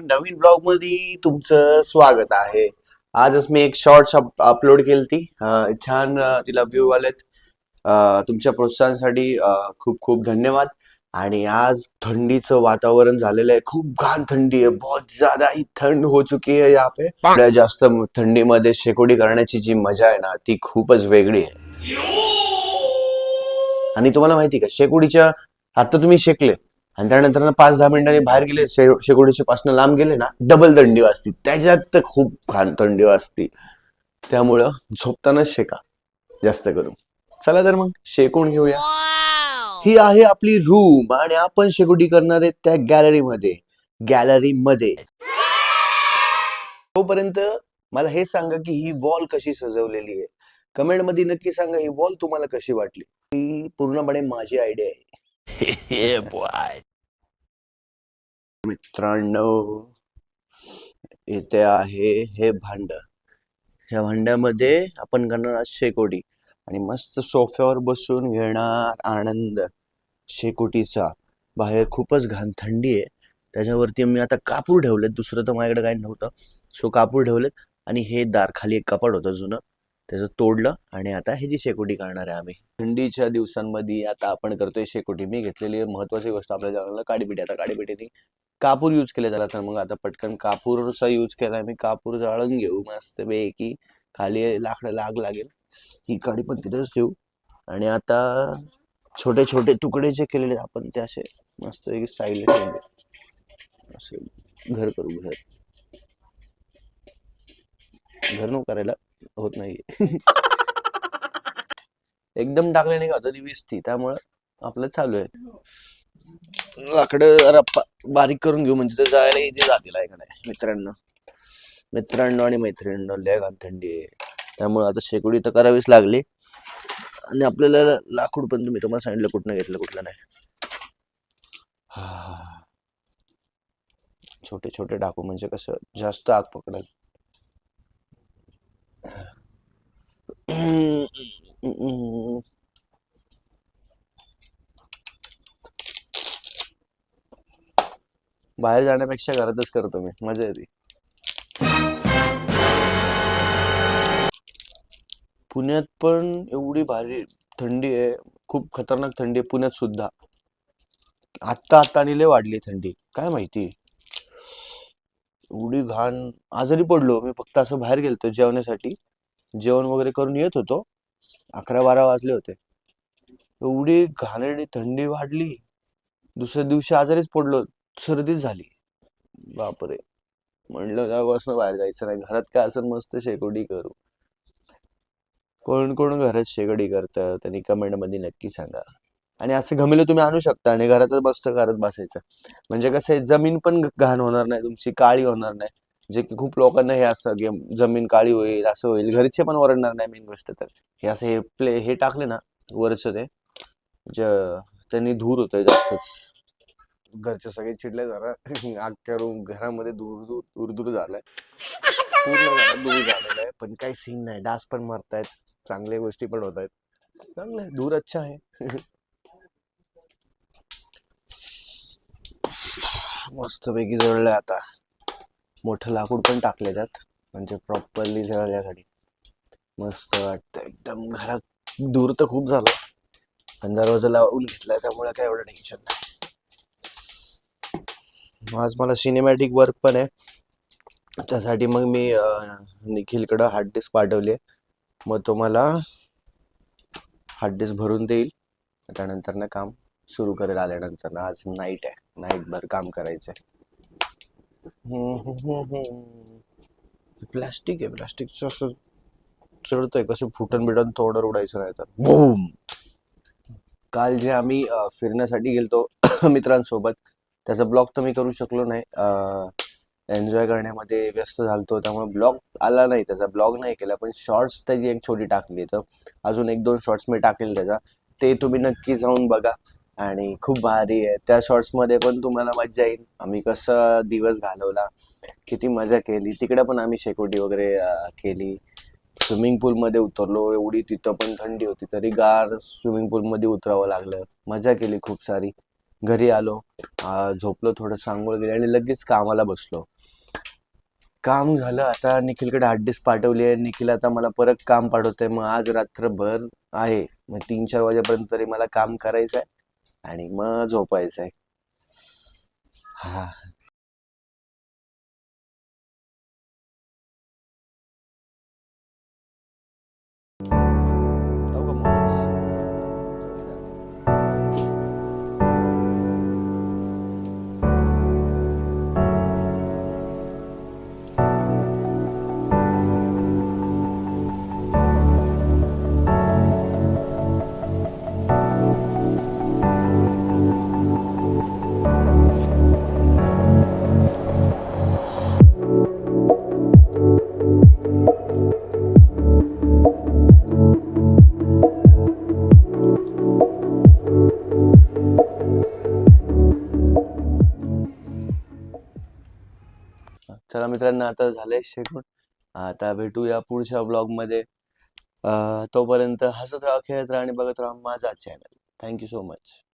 नवीन blog मध्ये तुमचं स्वागत आहे. आजच मी एक शॉर्ट्स अपलोड केली ती छान तिला व्ह्यू आलेत. तुमच्या प्रोत्साहनासाठी खूप खूप धन्यवाद. आणि आज थंडीचं वातावरण झालेलं आहे. खूप घाण थंडी आहे. बहुत ज्यादा ही ठंड हो चुकी है यहाँ पे. एवढ्या जास्त थंडीमध्ये शेकोडी करण्याची जी मजा आहे ना ती खूपच वेगळी आहे. आणि तुम्हाला माहिती का शेकोडीच्या आता तुम्ही शेकले आणि त्यानंतर 5-10 मिनिटांनी बाहेर गेले शेकोडीच्या पासून लांब गेले ना डबल थंडी वाजती. त्याच्यात तर खूप घाण थंडी वाजती. त्यामुळं झोपतानाच शेका जास्त करून. चला तर मग शेकून घेऊया. ही आहे आपली रूम आणि आपण शेकोटी करणार आहे त्या गॅलरीमध्ये. तोपर्यंत मला हे सांगा की ही वॉल कशी सजवलेली आहे. कमेंट मध्ये नक्की सांगा ही वॉल तुम्हाला कशी वाटली. ही पूर्णपणे माझी आयडिया आहे. मित्रांनो इथे आहे हे भांड. ह्या भांड्यामध्ये आपण करणार आज शेकोटी आणि मस्त सोफ्यावर बसून घेणार आनंद शेकोटीचा. बाहेर खूपच घाण थंडी आहे. त्याच्यावरती मी आता कापूर ठेवलेत. दुसरं तर माझ्याकडे काही नव्हतं सो कापूर ठेवलेत. आणि हे दार खाली एक कपाट होतं जुनं त्याचं तोडलं आणि आता हे जी शेकोटी करणार आहे आम्ही थंडीच्या दिवसांमध्ये. आता आपण करतोय शेकोटी. मी घेतलेली महत्वाची गोष्ट आपल्या जेवणाला काडीपिटी. आता काडीपिटीने कापूर यूज केले त्याला. तर मग आता पटकन कापूरचा यूज केलाय मी. कापूर जाळून घेऊ मस्त पैकी. खाली लाकडं लागेल. ही काडी पण तिथेच ठेवू. आणि आता छोटे छोटे तुकडे जे केलेले आपण ते असे मस्त पैकी साईडला ठेवू. असे घर करू. घर नको करायला होत नाहीये. एकदम टाकल्याने का होतं ती विसती. त्यामुळं आपलं चालू आहे. लाकडं जरा बारीक करून घेऊ म्हणजे जायला इझी जातील आहे का नाही. मित्रांनो आणि मैत्रिणींनो लय घाण थंडी आहे. त्यामुळे आता शेकोडी तर करावीच लागली. आणि आपल्याला लाकूड पण तुम्हाला सांगितलं कुठनं घेतलं कुठलं नाही. छोटे छोटे टाकू म्हणजे कसं जास्त आग पकडेल. बाहेर जाण्यापेक्षा घरातच करतो मी. मजा येते. पुण्यात पण एवढी भारी थंडी आहे. खूप खतरनाक थंडी आहे पुण्यात सुद्धा. आत्ता आणि लय वाढली थंडी. काय माहिती एवढी घाण. आजारी पडलो मी फक्त असं बाहेर गेलतो जेवणासाठी. जेवण वगैरे करून येत होतो. 11-12 वाजले होते. एवढी घाणेरडी थंडी वाढली. दुसऱ्या दिवशी आजारीच पडलो. सर्दीच झाली. बापरे. म्हणलं त्यापासून बाहेर जायचं नाही. घरात काय असं मस्त शेकोटी करू. कोण कोण घरात शेकोटी करतं त्यांनी कमेंट मध्ये नक्की सांगा. आणि असं घमेलं तुम्ही आणू शकता आणि घरातच मस्त करत बसायचं. म्हणजे कसं आहे जमीन पण घाण होणार नाही तुमची. काळी होणार नाही. जे की खूप लोकांना हे असं जमीन काळी होईल असं होईल. घरचे पण ओरडणार नाही. मेन गोष्ट तर हे असं हे टाकले ना वरच ते त्यांनी धूर होतोय जास्तच. घरचे सगळे चिडले जरा. अख्ख्या रूम घरामध्ये दूर दूर दूर दूर झालाय. पूर्ण घरात दूर झालेलं आहे. पण काही सीन नाही. डास पण मरतायत. चांगल्या गोष्टी पण होत आहेत. चांगलं आहे. दूर अच्छा आहे. मस्त पैकी जळलंय आता. मोठं लाकूड पण टाकले त्यात म्हणजे प्रॉपरली जळण्यासाठी. मस्त वाटतं एकदम. घरात दूर तर खूप झालं पण दरवाजा लावून घेतलाय त्यामुळे काय एवढं टेन्शन नाही. आज मला सिनेमॅटिक वर्क पण आहे. त्यासाठी मग मी निखिलकडं हार्ड डिस्क पाठवली. मग तो मला हार्ड डिस्क भरून देईल. त्यानंतर ना काम सुरू करेल. आल्यानंतर आज नाईट आहे. नाईटभर काम करायचंय. प्लास्टिक आहे. प्लास्टिकचं असं चढतंय कसं फुटन बिटन थोडं उडायचं नाही तर बूम. काल जे आम्ही फिरण्यासाठी गेलतो मित्रांसोबत त्याचा ब्लॉग तर मी करू शकलो नाही. एन्जॉय करण्यामध्ये व्यस्त झालतो त्यामुळे ब्लॉग आला नाही. त्याचा ब्लॉग नाही केला. पण शॉर्ट्स त्याची एक छोटी टाकली. तर अजून 1-2 शॉर्ट्स मी टाकेल त्याचा. ते तुम्ही नक्की जाऊन बघा. आणि खूप भारी आहे. त्या शॉर्ट्समध्ये पण तुम्हाला मजा येईल. आम्ही कसं दिवस घालवला किती मजा केली. तिकडे पण आम्ही शेकोटी वगैरे केली. स्विमिंग पूल मध्ये उतरलो. एवढी तिथं पण थंडी होती तरी गार स्विमिंग पूल मध्ये उतरावं लागलं. मजा केली खूप सारी. घरी आलो, झोपलो थोडं, आंघोळ केली आणि लगेच कामाला बसलो. काम झालं, आता निखिलकडे हार्ड डिस्क पाठवली आहे. निखिल आता मला परत काम पाठवतंय. मग आज रात्रभर आहे, मग 3-4 वाजेपर्यंत तरी मला काम करायचं आहे आणि मग झोपायचं आहे. हा. लावू का मोठंच? जाऊ दे आता. चला मित्रांनो, आता झालंय शेवट. आता भेटूया पुढच्या ब्लॉगमध्ये. तोपर्यंत हसत राहा, खेळत राहा आणि बघत राहा माझा चॅनल. Thank you so much.